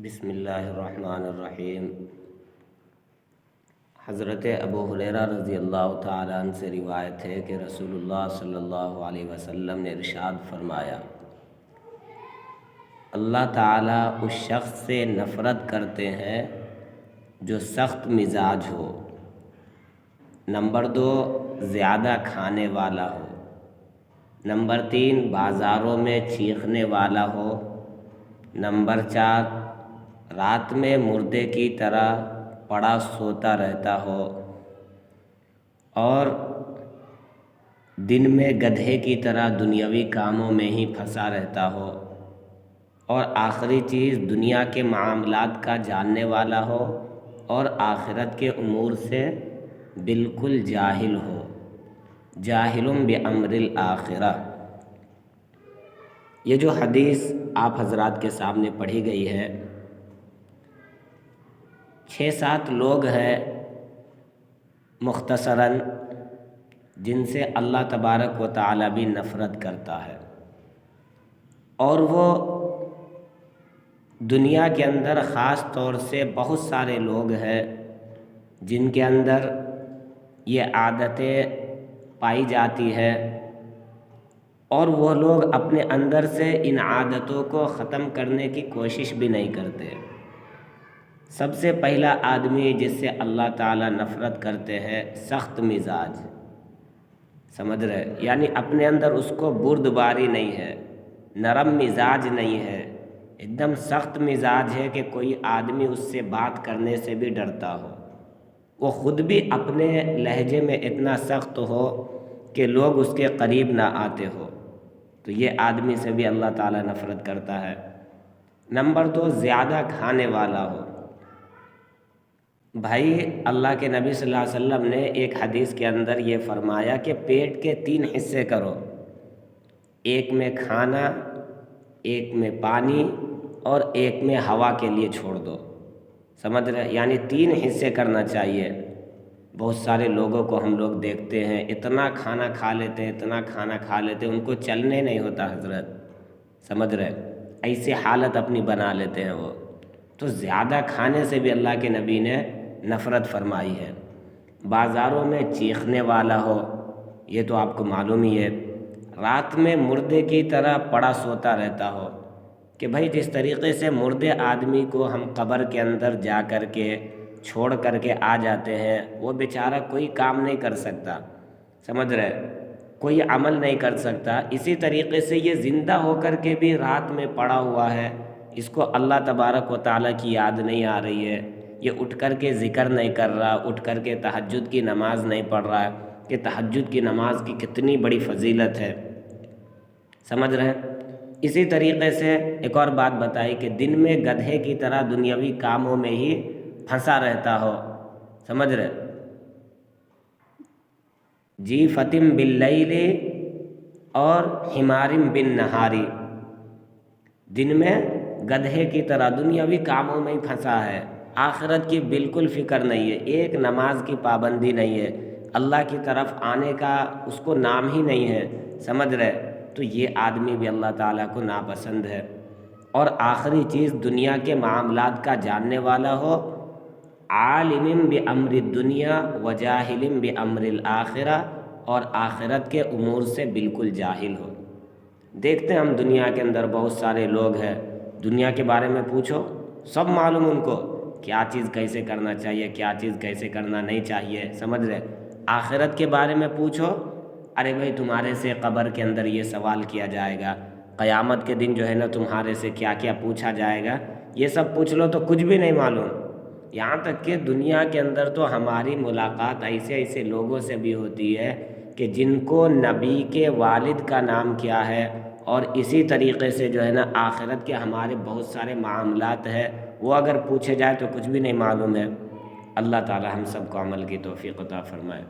بسم اللہ الرحمن الرحیم۔ حضرت ابو ہریرہ رضی اللہ تعالیٰ عنہ سے روایت ہے کہ رسول اللہ صلی اللہ علیہ وسلم نے ارشاد فرمایا، اللہ تعالیٰ اس شخص سے نفرت کرتے ہیں جو سخت مزاج ہو، نمبر 2 زیادہ کھانے والا ہو، نمبر 3 بازاروں میں چیخنے والا ہو، نمبر 4 رات میں مردے کی طرح پڑا سوتا رہتا ہو، اور دن میں گدھے کی طرح دنیاوی کاموں میں ہی پھنسا رہتا ہو، اور آخری چیز دنیا کے معاملات کا جاننے والا ہو اور آخرت کے امور سے بالکل جاہل ہو، جاہل بامر الآخرہ۔ یہ جو حدیث آپ حضرات کے سامنے پڑھی گئی ہے، 6-7 لوگ ہیں مختصراً جن سے اللہ تبارک و تعالیٰ بھی نفرت کرتا ہے، اور وہ دنیا کے اندر خاص طور سے بہت سارے لوگ ہیں جن کے اندر یہ عادتیں پائی جاتی ہے، اور وہ لوگ اپنے اندر سے ان عادتوں کو ختم کرنے کی کوشش بھی نہیں کرتے۔ سب سے پہلا آدمی جس سے اللہ تعالیٰ نفرت کرتے ہیں، سخت مزاج، سمجھ رہے، یعنی اپنے اندر اس کو بردباری نہیں ہے، نرم مزاج نہیں ہے، ایک دم سخت مزاج ہے کہ کوئی آدمی اس سے بات کرنے سے بھی ڈرتا ہو، وہ خود بھی اپنے لہجے میں اتنا سخت ہو کہ لوگ اس کے قریب نہ آتے ہو، تو یہ آدمی سے بھی اللہ تعالیٰ نفرت کرتا ہے۔ نمبر 2 زیادہ کھانے والا ہو۔ بھائی اللہ کے نبی صلی اللہ علیہ وسلم نے ایک حدیث کے اندر یہ فرمایا کہ پیٹ کے 3 حصے کرو، ایک میں کھانا، ایک میں پانی، اور ایک میں ہوا کے لیے چھوڑ دو، سمجھ رہے، یعنی 3 حصے کرنا چاہیے۔ بہت سارے لوگوں کو ہم لوگ دیکھتے ہیں اتنا کھانا کھا لیتے ہیں، اتنا کھانا کھا لیتے ہیں، ان کو چلنے نہیں ہوتا حضرت، سمجھ رہے، ایسی حالت اپنی بنا لیتے ہیں وہ۔ تو زیادہ کھانے سے بھی اللہ کے نبی نے نفرت فرمائی ہے۔ بازاروں میں چیخنے والا ہو، یہ تو آپ کو معلوم ہی ہے، رات میں مردے کی طرح پڑا سوتا رہتا ہو، کہ بھائی جس طریقے سے مردے آدمی کو ہم قبر کے اندر جا کر کے چھوڑ کر کے آ جاتے ہیں، وہ بیچارہ کوئی کام نہیں کر سکتا، سمجھ رہے، کوئی عمل نہیں کر سکتا، اسی طریقے سے یہ زندہ ہو کر کے بھی رات میں پڑا ہوا ہے، اس کو اللہ تبارک و تعالیٰ کی یاد نہیں آ رہی ہے، یہ اٹھ کر کے ذکر نہیں کر رہا، اٹھ کر کے تہجد کی نماز نہیں پڑھ رہا ہے، کہ تہجد کی نماز کی کتنی بڑی فضیلت ہے، سمجھ رہے ہیں۔ اسی طریقے سے ایک اور بات بتائی کہ دن میں گدھے کی طرح دنیاوی کاموں میں ہی پھنسا رہتا ہو، سمجھ رہے، جی فتم باللیل اور حمارم بالنہاری، دن میں گدھے کی طرح دنیاوی کاموں میں ہی پھنسا ہے، آخرت کی بالکل فکر نہیں ہے، ایک نماز کی پابندی نہیں ہے، اللہ کی طرف آنے کا اس کو نام ہی نہیں ہے، سمجھ رہے، تو یہ آدمی بھی اللہ تعالیٰ کو ناپسند ہے۔ اور آخری چیز دنیا کے معاملات کا جاننے والا ہو، عالم بامر الدنیا وجاہل بامر الآخرہ، اور آخرت کے امور سے بالکل جاہل ہو۔ دیکھتے ہیں ہم دنیا کے اندر بہت سارے لوگ ہیں، دنیا کے بارے میں پوچھو سب معلوم ان کو، کیا چیز کیسے کرنا چاہیے، کیا چیز کیسے کرنا نہیں چاہیے، سمجھ رہے، آخرت کے بارے میں پوچھو، ارے بھائی تمہارے سے قبر کے اندر یہ سوال کیا جائے گا، قیامت کے دن جو ہے نا تمہارے سے کیا کیا پوچھا جائے گا، یہ سب پوچھ لو تو کچھ بھی نہیں معلوم۔ یہاں تک کہ دنیا کے اندر تو ہماری ملاقات ایسے ایسے لوگوں سے بھی ہوتی ہے کہ جن کو نبی کے والد کا نام کیا ہے، اور اسی طریقے سے جو ہے نا آخرت کے ہمارے بہت سارے معاملات ہیں، وہ اگر پوچھے جائے تو کچھ بھی نہیں معلوم ہے۔ اللہ تعالی ہم سب کو عمل کی توفیق عطا فرمائے۔